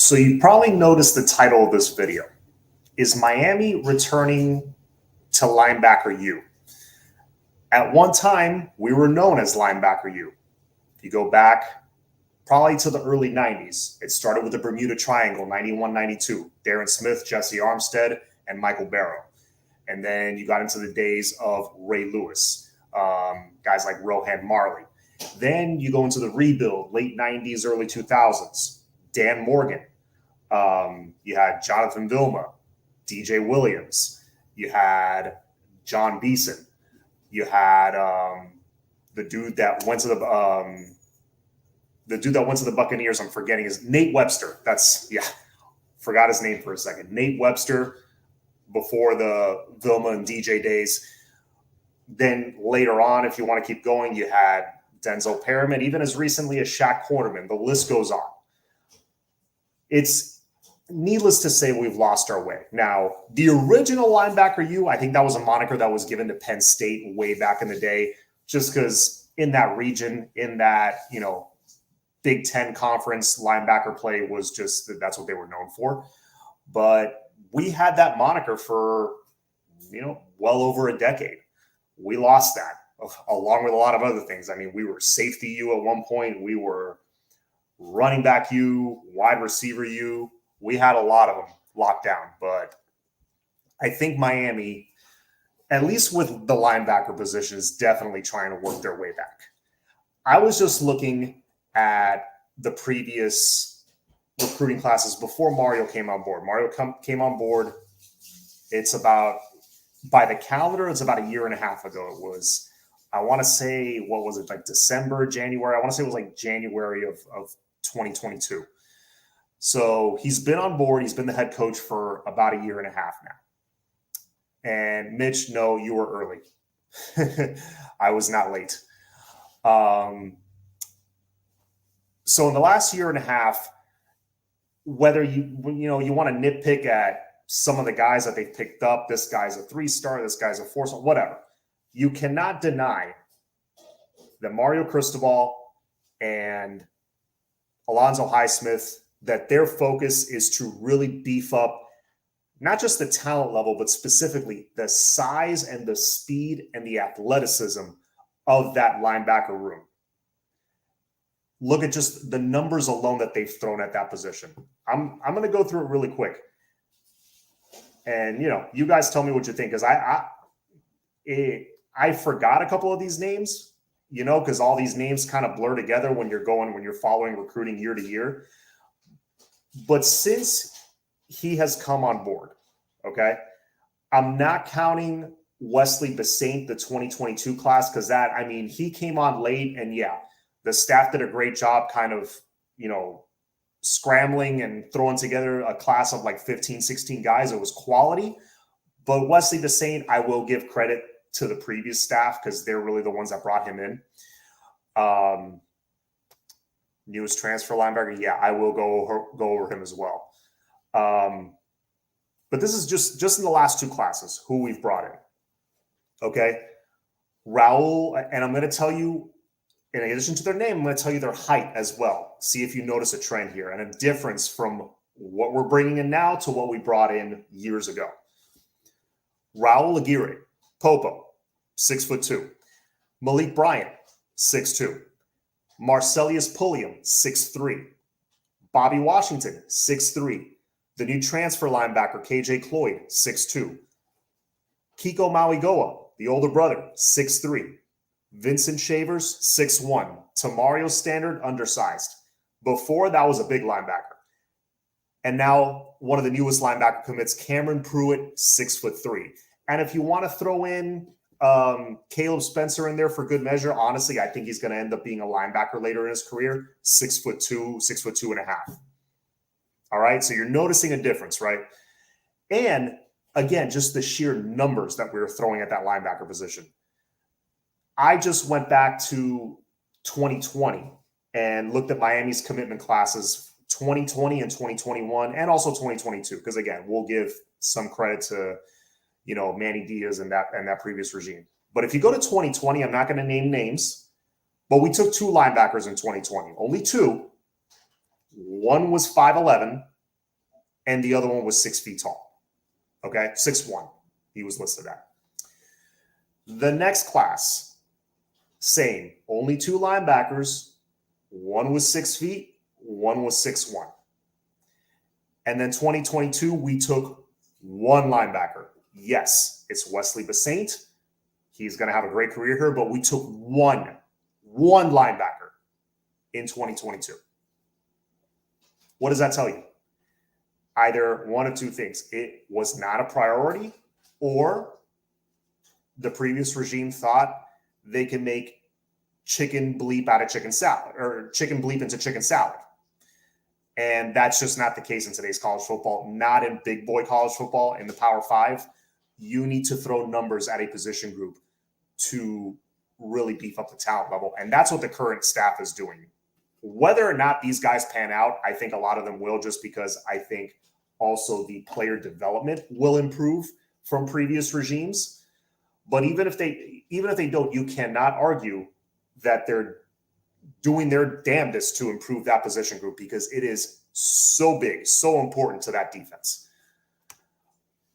So you probably noticed the title of this video. Is Miami returning to linebacker U? At one time, we were known as linebacker U. If you go back probably to the early 90s, it started with the Bermuda Triangle, 91, 92, Darren Smith, Jesse Armstead, and Michael Barrow. And then you got into the days of Ray Lewis, guys like Rohan Marley. Then you go into the rebuild, late 90s, early 2000s, Dan Morgan. You had Jonathan Vilma, DJ Williams. You had John Beeson. You had the dude that went to the Buccaneers. I'm forgetting his Nate Webster. Forgot his name for a second. Nate Webster before the Vilma and DJ days. Then later on, if you want to keep going, you had Denzel Perriman, even as recently as Shaq Quarterman. The list goes on. It's needless to say we've lost our way. Now, the original linebacker U, I think that was a moniker that was given to Penn State way back in the day, just because in that region, in that, Big Ten conference, linebacker play was just, that's what they were known for. But we had that moniker for, well over a decade. We lost that along with a lot of other things. I mean, we were safety U at one point. We were running back U, wide receiver U. We had a lot of them locked down. But I think Miami, at least with the linebacker position, is definitely trying to work their way back. I was just looking at the previous recruiting classes before Mario came on board. Mario came on board. It's about, by the calendar, it's about a year and a half ago. It was, I want to say, what was it, like December, January? I want to say it was like January of 2022. So he's been on board. He's been the head coach for about a year and a half now. And Mitch, no, you were early. I was not late. So in the last year and a half, whether you want to nitpick at some of the guys that they've picked up, this guy's a 3-star, this guy's a 4-star, whatever, you cannot deny that Mario Cristobal and Alonzo Highsmith, that their focus is to really beef up not just the talent level, but specifically the size and the speed and the athleticism of that linebacker room. Look at just the numbers alone that they've thrown at that position. I'm going to go through it really quick. And, you guys tell me what you think, because I forgot a couple of these names, because all these names kind of blur together when you're following recruiting year to year. But since he has come on board, okay, I'm not counting Wesley Basaint, the 2022 class, because he came on late, and the staff did a great job kind of, scrambling and throwing together a class of like 15, 16 guys. It was quality. But Wesley Basaint, I will give credit to the previous staff because they're really the ones that brought him in. Newest transfer linebacker, I will go over him as well. But this is just in the last two classes who we've brought in. Okay, Raul, and I'm going to tell you, in addition to their name, I'm going to tell you their height as well. See if you notice a trend here and a difference from what we're bringing in now to what we brought in years ago. Raul Aguirre, Popo, 6'2". Malik Bryant, 6'2". Marcelius Pulliam, 6'3". Bobby Washington, 6'3". The new transfer linebacker, KJ Cloyd, 6'2". Kiko Mauigoa, the older brother, 6'3". Vincent Shavers, 6'1". Tamario Standard, undersized. Before, that was a big linebacker. And now one of the newest linebacker commits, Cameron Pruitt, 6'3". And if you want to throw in Caleb Spencer in there for good measure, honestly, I think he's going to end up being a linebacker later in his career, 6'2", 6'2.5". All right, so you're noticing a difference, right? And again, just the sheer numbers that we were throwing at that linebacker position. I just went back to 2020 and looked at Miami's commitment classes, 2020 and 2021, and also 2022. Because again, we'll give some credit to, Manny Diaz and that previous regime. But if you go to 2020, I'm not going to name names, but we took two linebackers in 2020, only two. One was 5'11", and the other one was 6 feet tall. Okay, 6'1", he was listed at. The next class, same, only 2 linebackers. One was 6 feet, one was 6'1". And then 2022, we took 1 linebacker. Yes, it's Wesley Basaint. He's going to have a great career here, but we took one linebacker in 2022. What does that tell you? Either one of two things. It was not a priority, or the previous regime thought they can make chicken bleep out of chicken salad, or chicken bleep into chicken salad. And that's just not the case in today's college football, not in big boy college football, in the Power 5. You need to throw numbers at a position group to really beef up the talent level. And that's what the current staff is doing. Whether or not these guys pan out, I think a lot of them will, just because I think also the player development will improve from previous regimes. But even if they don't, you cannot argue that they're doing their damnedest to improve that position group, because it is so big, so important to that defense.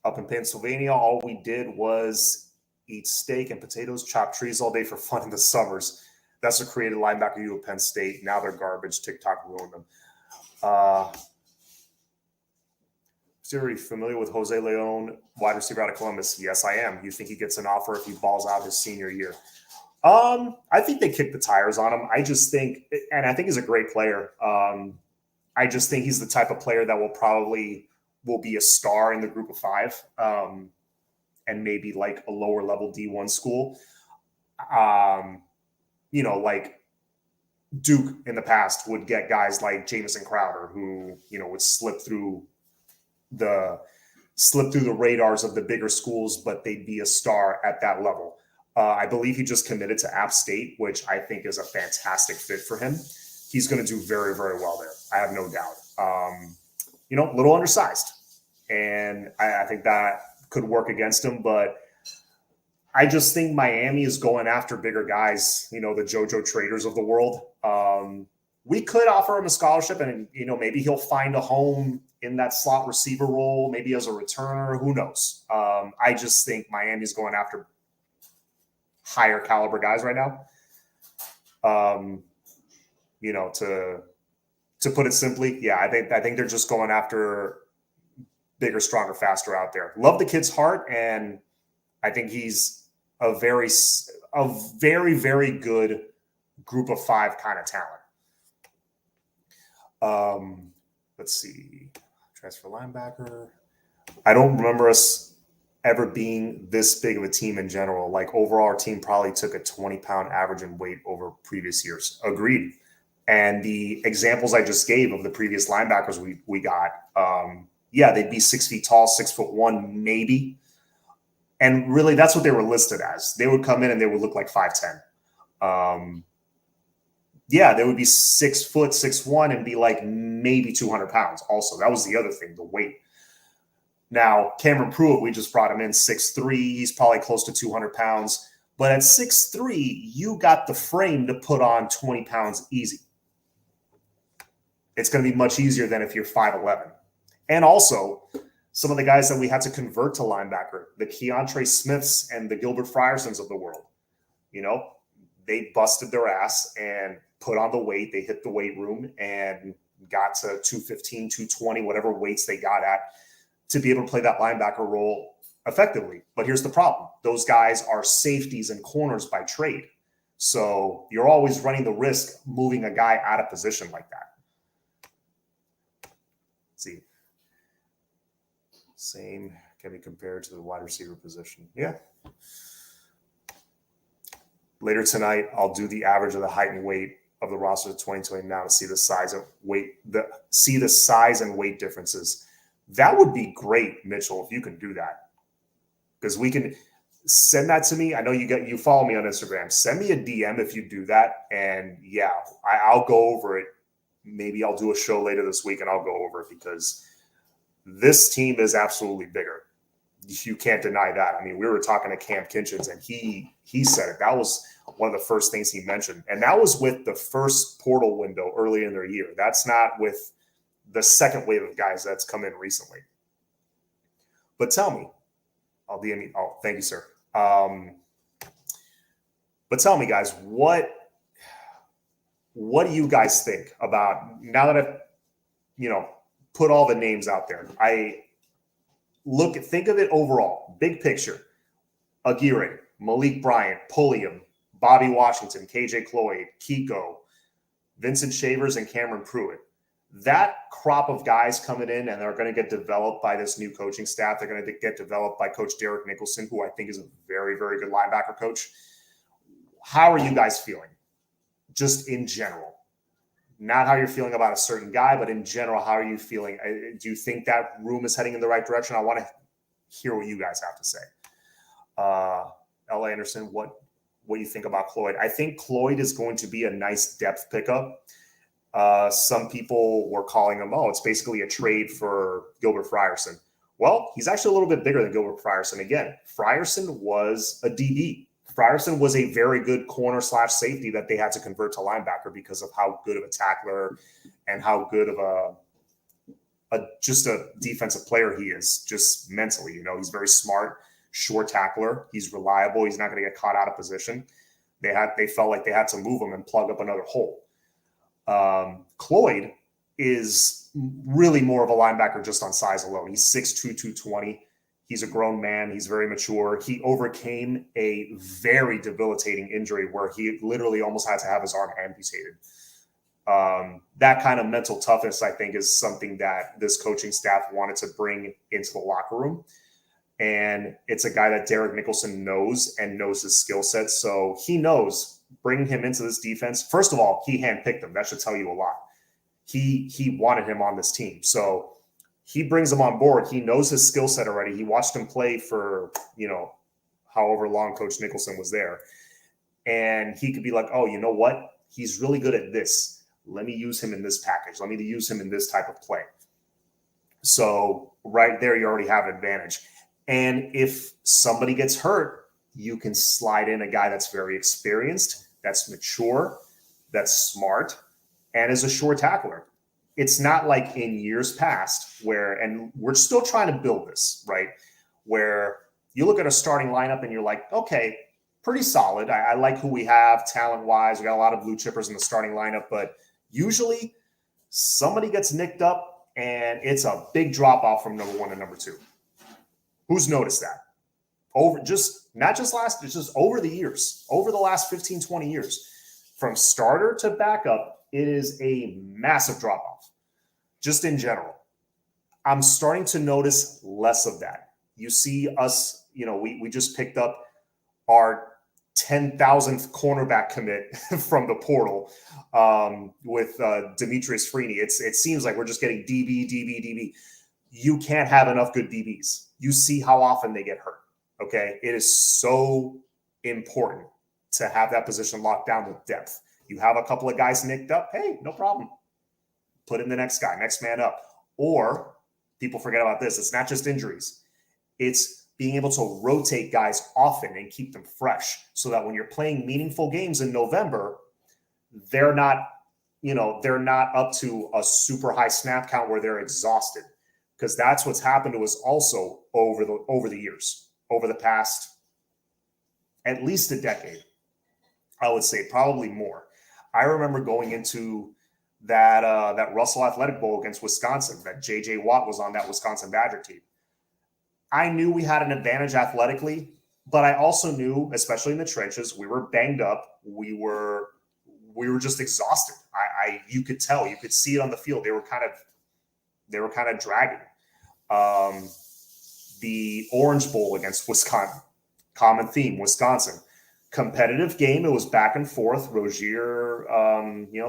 Up in Pennsylvania, all we did was eat steak and potatoes, chop trees all day for fun in the summers. That's a creative linebacker U of Penn State. Now they're garbage. TikTok ruined them. Are you familiar with Jose Leon, wide receiver out of Columbus? Yes, I am. You think he gets an offer if he balls out his senior year? I think they kick the tires on him. I just think, and I think he's a great player. I just think he's the type of player that will be a star in the group of 5, and maybe like a lower level D1 school. Like Duke in the past would get guys like Jamison Crowder, who, would slip through the radars of the bigger schools, but they'd be a star at that level. I believe he just committed to App State, which I think is a fantastic fit for him. He's going to do very, very well there. I have no doubt. A little undersized, and I think that could work against him. But I just think Miami is going after bigger guys, the JoJo Traders of the world. We could offer him a scholarship, and, maybe he'll find a home in that slot receiver role, maybe as a returner. Who knows? I just think Miami's going after higher caliber guys right now. To put it simply, yeah, I think they're just going after bigger, stronger, faster out there. Love the kid's heart, and I think he's a very, very good group of 5 kind of talent. Let's see. Transfer linebacker. I don't remember us ever being this big of a team in general. Like, overall, our team probably took a 20-pound average in weight over previous years. Agreed. And the examples I just gave of the previous linebackers we got, they'd be 6 feet tall, 6'1", maybe. And really, that's what they were listed as. They would come in and they would look like 5'10". They would be 6 foot, 6'1", and be like maybe 200 pounds. Also, that was the other thing, the weight. Now, Cameron Pruitt, we just brought him in 6'3". He's probably close to 200 pounds. But at 6'3", you got the frame to put on 20 pounds easy. It's going to be much easier than if you're 5'11". And also, some of the guys that we had to convert to linebacker, the Keontre Smiths and the Gilbert Friersons of the world, they busted their ass and put on the weight. They hit the weight room and got to 215, 220, whatever weights they got at, to be able to play that linebacker role effectively. But here's the problem. Those guys are safeties and corners by trade. So you're always running the risk moving a guy out of position like that. Let's see. Same can be compared to the wide receiver position. Yeah. Later tonight, I'll do the average of the height and weight of the roster of 2020 now to see the size of weight, the size and weight differences. That would be great, Mitchell, if you can do that. Because we can send that to me. I know you follow me on Instagram. Send me a DM if you do that. And yeah, I'll go over it. Maybe I'll do a show later this week and I'll go over it, because this team is absolutely bigger. You can't deny that. I mean, we were talking to Cam Kinchins, and he said it. That was one of the first things he mentioned. And that was with the first portal window early in their year. That's not with the second wave of guys that's come in recently. But tell me, thank you, sir. But tell me, guys, what do you guys think about, now that I've, put all the names out there? Think of it overall, big picture. Aguirre, Malik Bryant, Pulliam, Bobby Washington, KJ Cloyd, Kiko, Vincent Shavers, and Cameron Pruitt. That crop of guys coming in, and they're going to get developed by this new coaching staff. They're going to get developed by Coach Derek Nicholson, who I think is a very, very good linebacker coach. How are you guys feeling? Just in general. Not how you're feeling about a certain guy, but in general, how are you feeling? Do you think that room is heading in the right direction? I want to hear what you guys have to say. L.A. Anderson, what do you think about Cloyd? I think Cloyd is going to be a nice depth pickup. Some people were calling him, it's basically a trade for Gilbert Frierson. Well, he's actually a little bit bigger than Gilbert Frierson. Again, Frierson was a DB. Frierson was a very good corner/safety that they had to convert to linebacker because of how good of a tackler and how good of just a defensive player he is, just mentally. He's very smart, short tackler. He's reliable. He's not going to get caught out of position. They felt like they had to move him and plug up another hole. Cloyd is really more of a linebacker just on size alone. He's 6'2", 220. He's a grown man. He's very mature. He overcame a very debilitating injury where he literally almost had to have his arm amputated. That kind of mental toughness, I think, is something that this coaching staff wanted to bring into the locker room. And it's a guy that Derek Nicholson knows and knows his skill set. So he knows bringing him into this defense. First of all, he handpicked him. That should tell you a lot. He wanted him on this team. So he brings him on board. He knows his skill set already. He watched him play for, however long Coach Nicholson was there. And he could be like, oh, you know what? He's really good at this. Let me use him in this package. Let me use him in this type of play. So right there, you already have an advantage. And if somebody gets hurt, you can slide in a guy that's very experienced, that's mature, that's smart, and is a short tackler. It's not like in years past and we're still trying to build this, right? Where you look at a starting lineup and you're like, okay, pretty solid. I like who we have talent-wise. We got a lot of blue chippers in the starting lineup, but usually somebody gets nicked up and it's a big drop-off from number 1 to number 2. Who's noticed that? It's just over the years, over the last 15, 20 years. From starter to backup, it is a massive drop-off, just in general. I'm starting to notice less of that. You see us, we just picked up our 10,000th cornerback commit from the portal with Demetrius Freeney. It seems like we're just getting DB. You can't have enough good DBs. You see how often they get hurt, okay? It is so important to have that position locked down with depth. You have a couple of guys nicked up, hey, no problem. Put in the next guy, next man up. Or people forget about this. It's not just injuries. It's being able to rotate guys often and keep them fresh so that when you're playing meaningful games in November, they're not up to a super high snap count where they're exhausted. Because that's what's happened to us also over the years, over the past at least a decade. I would say probably more. I remember going into that Russell Athletic Bowl against Wisconsin, that J.J. Watt was on that Wisconsin Badger team. I knew we had an advantage athletically, but I also knew, especially in the trenches, we were banged up. We were just exhausted. You could tell, you could see it on the field. They were kind of dragging. The Orange Bowl against Wisconsin, common theme, Wisconsin. Competitive game. It was back and forth. Rozier,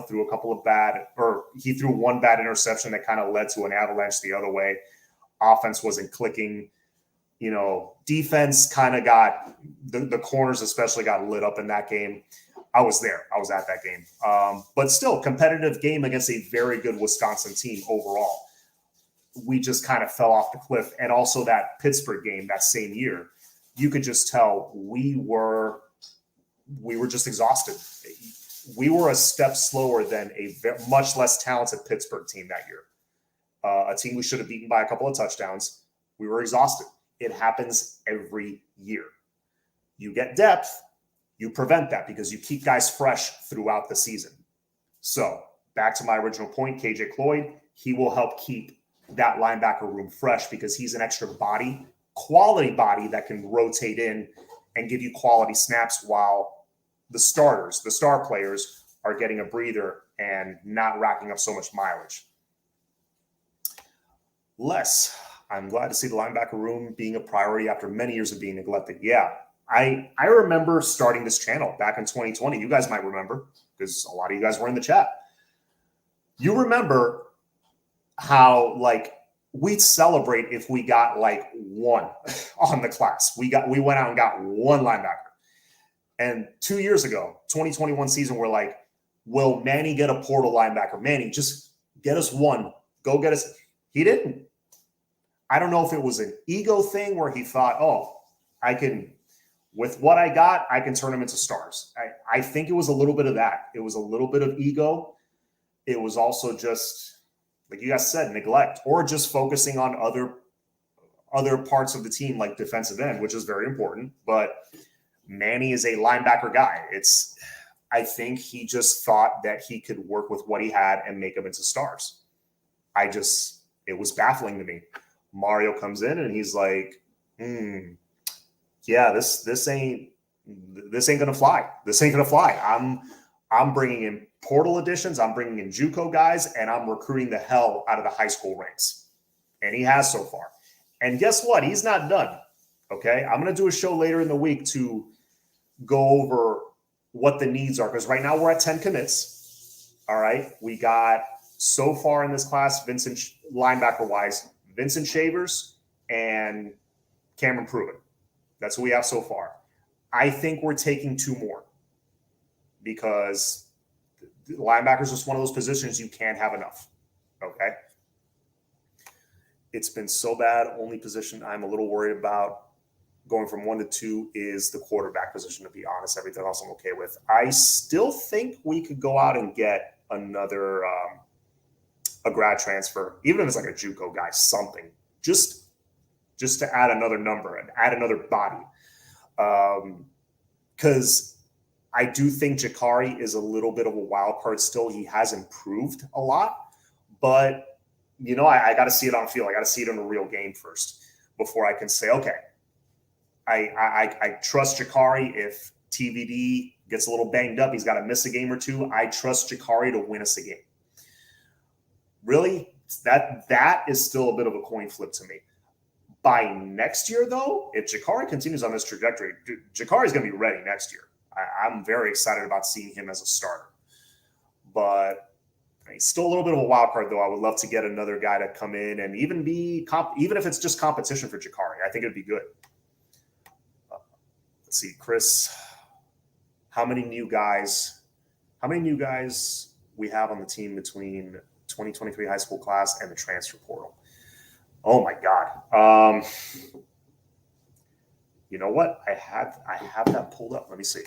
threw a couple of he threw one bad interception that kind of led to an avalanche the other way. Offense wasn't clicking. Defense kind of got the corners especially got lit up in that game. I was there. I was at that game. But still, competitive game against a very good Wisconsin team overall. We just kind of fell off the cliff. And also that Pittsburgh game that same year, you could just tell we were just exhausted. We were a step slower than a much less talented Pittsburgh team that year. a team we should have beaten by a couple of touchdowns. We were exhausted. It happens every year. You get depth, you prevent that because you keep guys fresh throughout the season. So back to my original point, KJ Cloyd, he will help keep that linebacker room fresh because he's an extra body, quality body that can rotate in and give you quality snaps while the starters, the star players, are getting a breather and not racking up so much mileage. Les, I'm glad to see the linebacker room being a priority after many years of being neglected. Yeah, I remember starting this channel back in 2020. You guys might remember because a lot of you guys were in the chat. You remember how like we'd celebrate if we got like one on the class. We went out and got one linebacker. And 2 years ago, 2021 season, we're like, will Manny get a portal linebacker? Manny, just get us one. Go get us. He didn't. I don't know if it was an ego thing where he thought, oh, I can, with what I got, I can turn them into stars. I think it was a little bit of that. It was a little bit of ego. It was also just, like you guys said, neglect, or just focusing on other parts of the team, like defensive end, which is very important. But Manny is a linebacker guy. I think he just thought that he could work with what he had and make them into stars. It was baffling to me. Mario comes in and he's like, yeah, this ain't gonna fly. This ain't gonna fly. I'm bringing in portal additions. I'm bringing in JUCO guys, and I'm recruiting the hell out of the high school ranks. And he has so far. And guess what? He's not done. Okay, I'm gonna do a show later in the week to go over what the needs are because right now we're at 10 commits. All right, we got so far in this class, linebacker wise, Vincent Shavers and Cameron Pruitt. That's who we have so far. I think we're taking two more because linebackers is just one of those positions you can't have enough. Okay. It's been so bad. Only position I'm a little worried about going from 1 to 2 is the quarterback position, to be honest. Everything else I'm okay with. I still think we could go out and get another a grad transfer, even if it's like a JUCO guy, something, just to add another number and add another body. Because I do think Jakari is a little bit of a wild card still. He has improved a lot, but I got to see it on field. I got to see it in a real game first before I can say, okay, I trust Jakari. If TVD gets a little banged up, he's got to miss a game or two. I trust Jakari to win us a game. Really, that is still a bit of a coin flip to me. By next year, though, if Jakari continues on this trajectory, Jakari is going to be ready next year. I'm very excited about seeing him as a starter. But he's still a little bit of a wild card, though. I would love to get another guy to come in and even even if it's just competition for Jakari. I think it'd be good. Let's see, Chris. How many new guys we have on the team between 2023 high school class and the transfer portal? Oh my God. You know what? I have that pulled up. Let me see.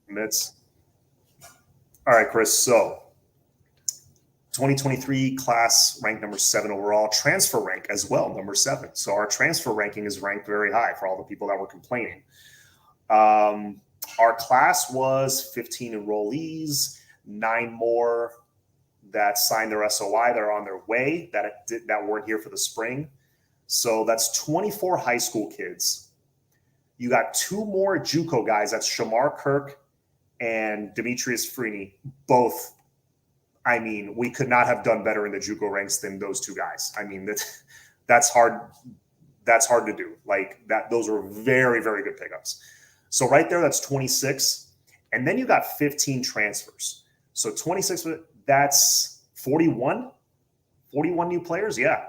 Minutes. All right, Chris. So 2023 class ranked number 7 overall, transfer rank as well, number 7. So our transfer ranking is ranked very high for all the people that were complaining. Our class was 15 enrollees, 9 more that signed their SOI. They're on their way that weren't here for the spring. So that's 24 high school kids. You got 2 more JUCO guys. That's Shamar Kirk and Demetrius Freeney. Both, I mean, we could not have done better in the JUCO ranks than those 2 guys. I mean, that's hard. That's hard to do. Like that, those were very, very good pickups. So right there, that's 26. And then you got 15 transfers. So 26, that's 41 new players. Yeah.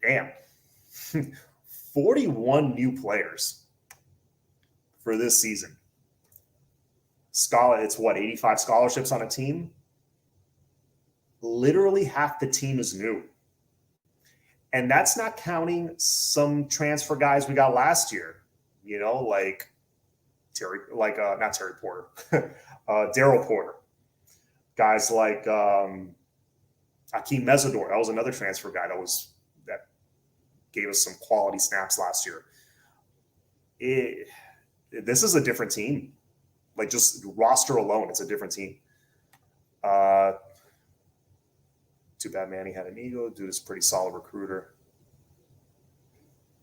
Damn. 41 new players for this season. It's what, 85 scholarships on a team? Literally half the team is new. And that's not counting some transfer guys we got last year, like not Terry Porter, Daryl Porter. Guys like Akeem Mesidor, that was another transfer guy that gave us some quality snaps last year. This is a different team. Like just roster alone, it's a different team. Too bad Manny had an ego. Dude is a pretty solid recruiter.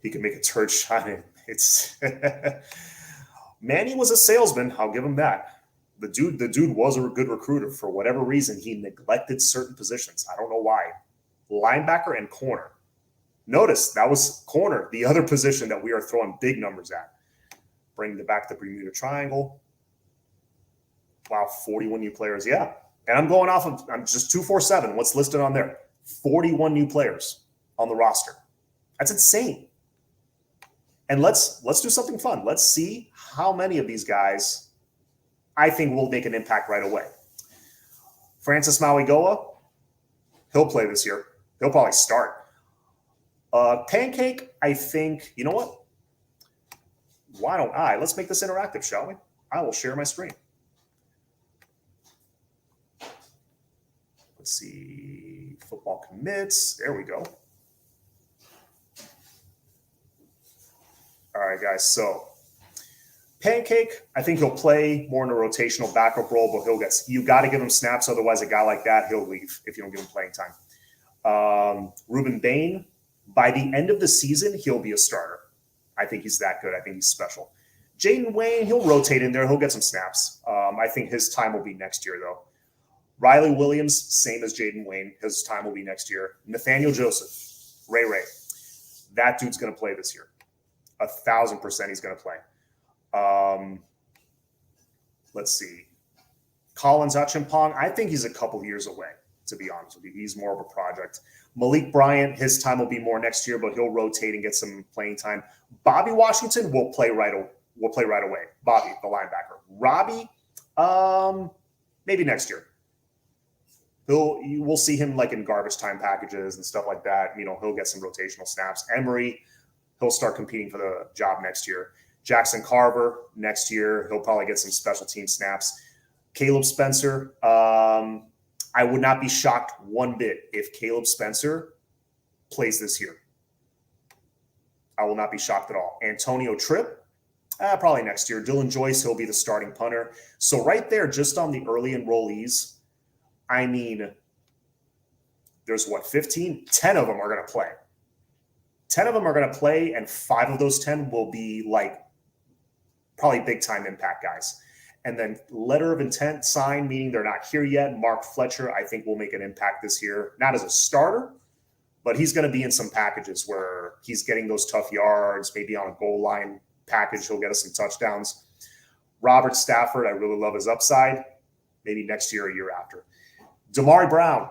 He can make a turd shine. It's Manny was a salesman. I'll give him that. The dude was a good recruiter. For whatever reason, he neglected certain positions. I don't know why. Linebacker and corner. Notice that was corner, the other position that we are throwing big numbers at. Bring back the Bermuda Triangle. Wow, 41 new players. Yeah. And I'm going off of, I'm just 247. What's listed on there? 41 new players on the roster. That's insane. And let's do something fun. Let's see how many of these guys I think will make an impact right away. Francis Mauigoa, he'll play this year. He'll probably start. Pancake, I think, you know what? Why don't let's make this interactive, shall we? I will share my screen. Let's see, football commits. There we go. All right, guys. So Pancake, I think he'll play more in a rotational backup role, but you got to give him snaps. Otherwise, a guy like that, he'll leave if you don't give him playing time. Ruben Bain, by the end of the season, he'll be a starter. I think he's that good. I think he's special. Jaden Wayne, he'll rotate in there. He'll get some snaps. I think his time will be next year, though. Riley Williams, same as Jaden Wayne. His time will be next year. Nathaniel Joseph, Ray. That dude's going to play this year. 1,000% he's going to play. Let's see. Collins Achimpong, I think he's a couple years away, to be honest with you. He's more of a project. Malik Bryant, his time will be more next year, but he'll rotate and get some playing time. Bobby Washington will play right away. Bobby, the linebacker. Robbie, maybe next year. We'll see him like in garbage time packages and stuff like that. You know, he'll get some rotational snaps. Emery, he'll start competing for the job next year. Jackson Carver, next year, he'll probably get some special team snaps. Caleb Spencer, I would not be shocked one bit if Caleb Spencer plays this year. I will not be shocked at all. Antonio Tripp, probably next year. Dylan Joyce, he'll be the starting punter. So right there, just on the early enrollees, I mean, there's 15? 10 of them are going to play. 10 of them are going to play, and 5 of those 10 will be like probably big-time impact guys. And then letter of intent signed, meaning they're not here yet. Mark Fletcher, I think, will make an impact this year. Not as a starter, but he's going to be in some packages where he's getting those tough yards, maybe on a goal line package. He'll get us some touchdowns. Robert Stafford, I really love his upside. Maybe next year or year after. Damari Brown.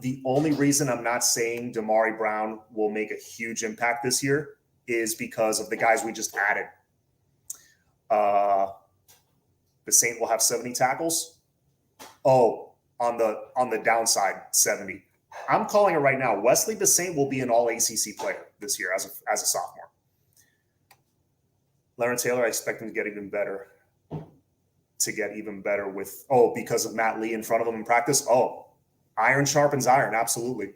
The only reason I'm not saying Damari Brown will make a huge impact this year is because of the guys we just added. The Saint will have 70 tackles. Oh, on the downside, 70. I'm calling it right now. Wesley DeSaint will be an all-ACC player this year as a sophomore. Larry Taylor, I expect him to get even better. Because of Matt Lee in front of him in practice. Oh, iron sharpens iron. Absolutely.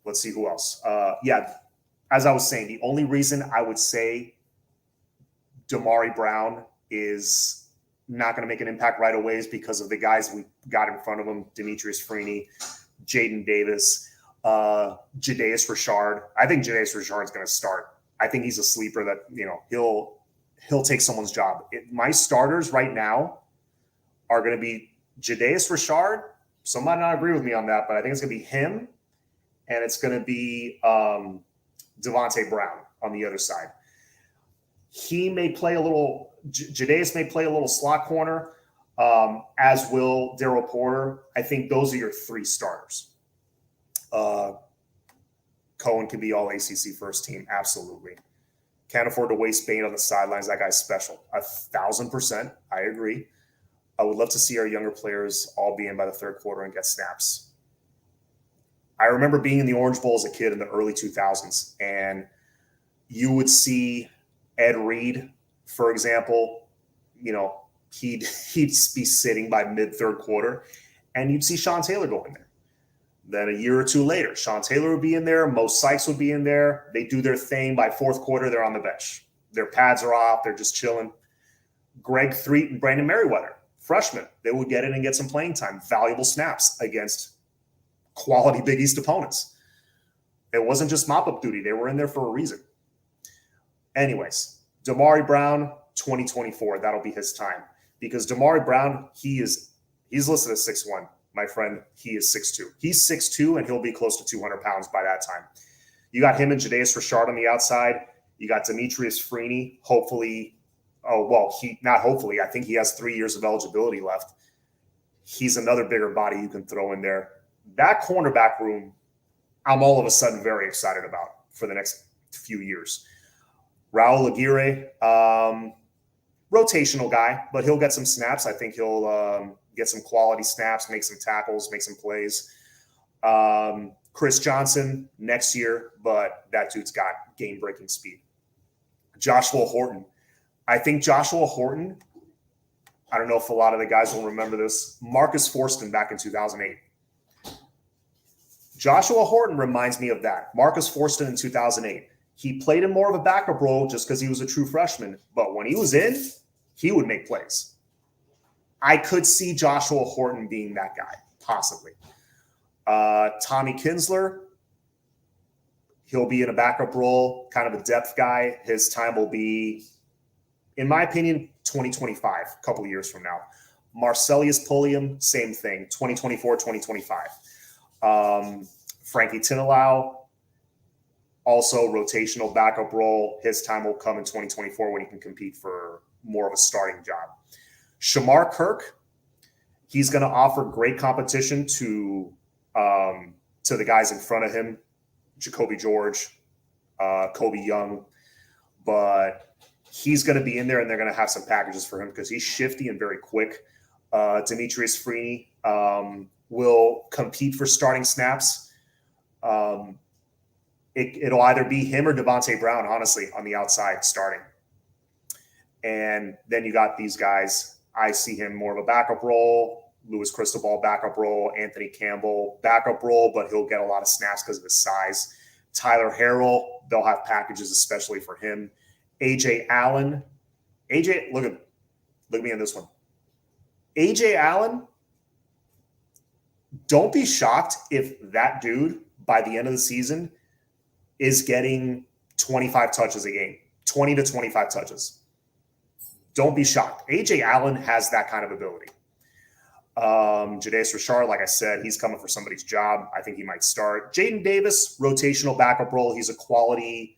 Let's see who else. As I was saying, the only reason I would say Damari Brown is not going to make an impact right away is because of the guys we got in front of him: Demetrius Freeney, Jaden Davis, Jadeus Richard. I think Jadeus Richard is going to start. I think he's a sleeper that, you know, he'll take someone's job. My starters right now are going to be Jadeus Richard. Some might not agree with me on that, but I think it's going to be him, and it's going to be Devontae Brown on the other side. He may play a little. Jadeus may play a little slot corner, as will Daryl Porter. I think those are your 3 starters. Cohen can be all ACC first team, absolutely. Can't afford to waste Bain on the sidelines. That guy's special. 1,000%. I agree. I would love to see our younger players all be in by the third quarter and get snaps. I remember being in the Orange Bowl as a kid in the early 2000s, and you would see Ed Reed, for example, you know, he'd be sitting by mid-third quarter, and you'd see Sean Taylor go in there. Then a year or two later, Sean Taylor would be in there. Mo Sykes would be in there. They do their thing. By fourth quarter, they're on the bench. Their pads are off. They're just chilling. Greg Threet and Brandon Merriweather, freshmen, they would get in and get some playing time, valuable snaps against quality Big East opponents. It wasn't just mop-up duty. They were in there for a reason. Anyways, Damari Brown, 2024, that'll be his time. Because Damari Brown, he's listed as 6'1". My friend, he is 6'2". He's 6'2", and he'll be close to 200 pounds by that time. You got him and Jadeus Richard on the outside. You got Demetrius Freeney, hopefully. Oh, well, I think he has 3 years of eligibility left. He's another bigger body you can throw in there. That cornerback room, I'm all of a sudden very excited about for the next few years. Raul Aguirre, rotational guy, but he'll get some snaps. I think he'll get some quality snaps, make some tackles, make some plays. Chris Johnson next year, but that dude's got game-breaking speed. Joshua Horton. I think Joshua Horton, I don't know if a lot of the guys will remember this, Marcus Forston back in 2008. Joshua Horton reminds me of that. Marcus Forston in 2008. He played in more of a backup role just because he was a true freshman, but when he was in, he would make plays. I could see Joshua Horton being that guy, possibly. Tommy Kinsler, he'll be in a backup role, kind of a depth guy. His time will be, in my opinion, 2025, a couple of years from now. Marcellus Pulliam, same thing, 2024, 2025. Frankie Tinalau, also rotational backup role. His time will come in 2024 when he can compete for more of a starting job. Shamar Kirk, he's going to offer great competition to the guys in front of him, Jacoby George, Kobe Young, but he's going to be in there and they're going to have some packages for him because he's shifty and very quick. Demetrius Freeney will compete for starting snaps. It'll either be him or Devontae Brown, honestly, on the outside starting. And then you got these guys. I see him more of a backup role. Louis Cristobal, backup role. Anthony Campbell, backup role, but he'll get a lot of snaps because of his size. Tyler Harrell, they'll have packages especially for him. AJ Allen. Look at me on this one. AJ Allen, don't be shocked if that dude, by the end of the season, is getting 25 touches a game, 20 to 25 touches. Don't be shocked. AJ Allen has that kind of ability. Jadeus Richard, like I said, he's coming for somebody's job. I think he might start. Jaden Davis, rotational backup role. He's a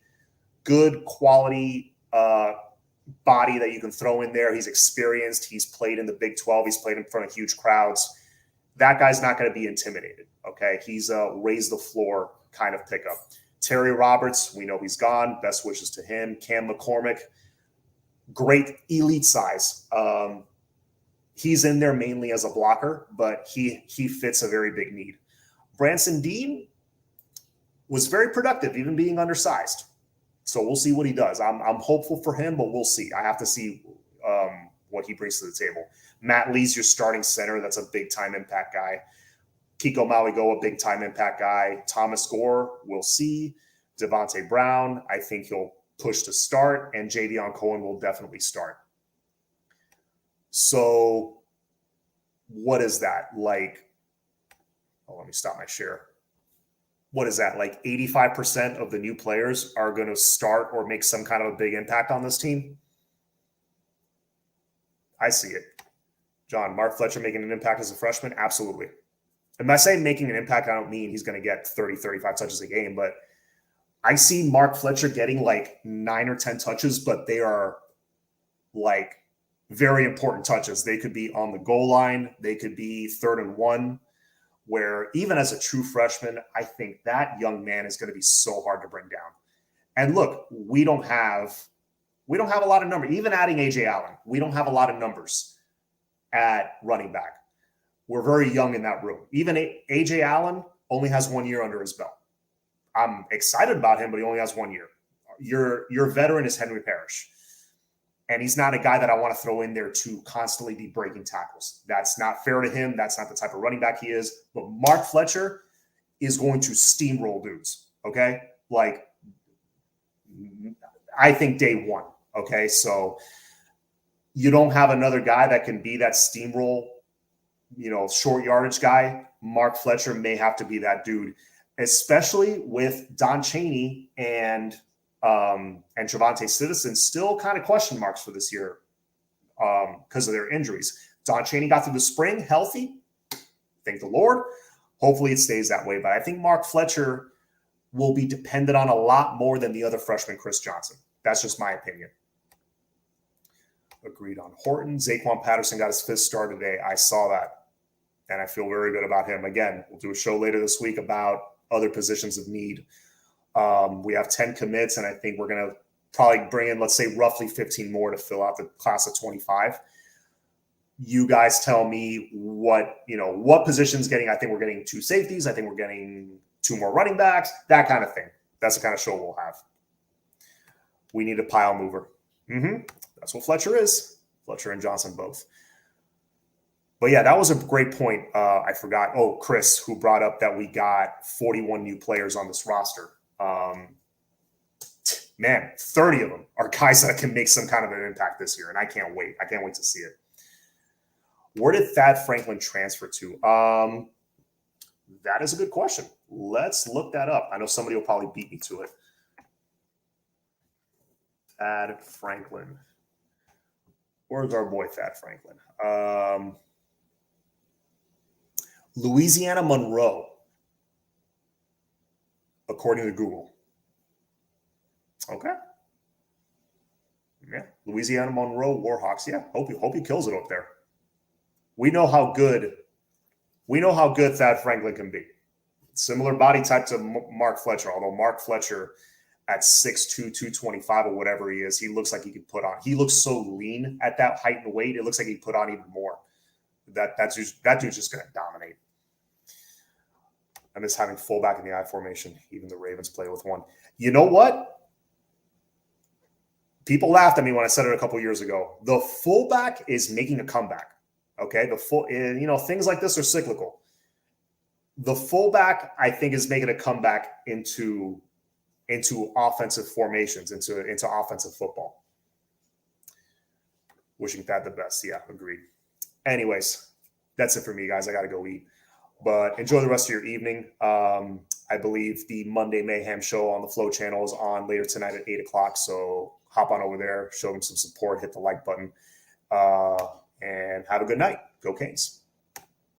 good quality body that you can throw in there. He's experienced. He's played in the Big 12. He's played in front of huge crowds. That guy's not going to be intimidated, okay? He's a raise the floor kind of pickup. Terry Roberts, we know he's gone. Best wishes to him. Cam McCormick, great elite size. He's in there mainly as a blocker, but he fits a very big need. Branson Dean was very productive, even being undersized. So we'll see what he does. I'm hopeful for him, but we'll see. I have to see what he brings to the table. Matt Lee's your starting center. That's a big-time impact guy. Kiko Maligo, a big-time impact guy. Thomas Gore, we'll see. Devontae Brown, I think he'll push to start. And Javion Cohen will definitely start. So what is that? Like, let me stop my share. What is that? Like 85% of the new players are going to start or make some kind of a big impact on this team? I see it. John, Mark Fletcher making an impact as a freshman? Absolutely. And by saying making an impact, I don't mean he's going to get 30, 35 touches a game, but I see Mark Fletcher getting like 9 or 10 touches, but they are like very important touches. They could be on the goal line. They could be 3rd and 1, where even as a true freshman, I think that young man is going to be so hard to bring down. And look, we don't have a lot of numbers. Even adding AJ Allen, we don't have a lot of numbers at running back. We're very young in that room. Even AJ Allen only has 1 year under his belt. I'm excited about him, but he only has 1 year. Your veteran is Henry Parrish. And he's not a guy that I want to throw in there to constantly be breaking tackles. That's not fair to him. That's not the type of running back he is. But Mark Fletcher is going to steamroll dudes, okay? Like, I think day one, okay? So you don't have another guy that can be that steamroll, short yardage guy. Mark Fletcher may have to be that dude, especially with Don Chaney and Trevante Citizen still kind of question marks for this year because of their injuries. Don Chaney got through the spring healthy. Thank the Lord. Hopefully it stays that way. But I think Mark Fletcher will be dependent on a lot more than the other freshman, Chris Johnson. That's just my opinion. Agreed on Horton. Zaquan Patterson got his 5th start today. I saw that, and I feel very good about him. Again, we'll do a show later this week about other positions of need. We have 10 commits, and I think we're going to probably bring in, let's say, roughly 15 more to fill out the class of 25. You guys tell me what position's getting. I think we're getting 2 safeties. I think we're getting 2 more running backs, that kind of thing. That's the kind of show we'll have. We need a pile mover. That's what Fletcher is. Fletcher and Johnson both. But yeah, that was a great point. I forgot. Oh, Chris, who brought up that we got 41 new players on this roster. Man, 30 of them are guys that can make some kind of an impact this year, and I can't wait. I can't wait to see it. Where did Thad Franklin transfer to? That is a good question. Let's look that up. I know somebody will probably beat me to it. Thad Franklin. Where's our boy Thad Franklin? Louisiana Monroe, according to Google. Okay. Yeah, Louisiana Monroe Warhawks. Yeah, hope he kills it up there. We know how good Thad Franklin can be. Similar body type to Mark Fletcher, although Mark Fletcher at 6'2", 225 or whatever he is, he looks like he could put on. He looks so lean at that height and weight. It looks like he put on even more. That dude's just going to dominate. I miss having fullback in the I formation. Even the Ravens play with one. You know what? People laughed at me when I said it a couple years ago. The fullback is making a comeback. Okay, things like this are cyclical. The fullback, I think, is making a comeback into offensive formations, into offensive football. Wishing Thad the best. Yeah, agreed. Anyways, that's it for me, guys. I got to go eat. But enjoy the rest of your evening. I believe the Monday Mayhem show on the Flow channel is on later tonight at 8 o'clock. So hop on over there, show them some support, hit the like button, and have a good night. Go Canes.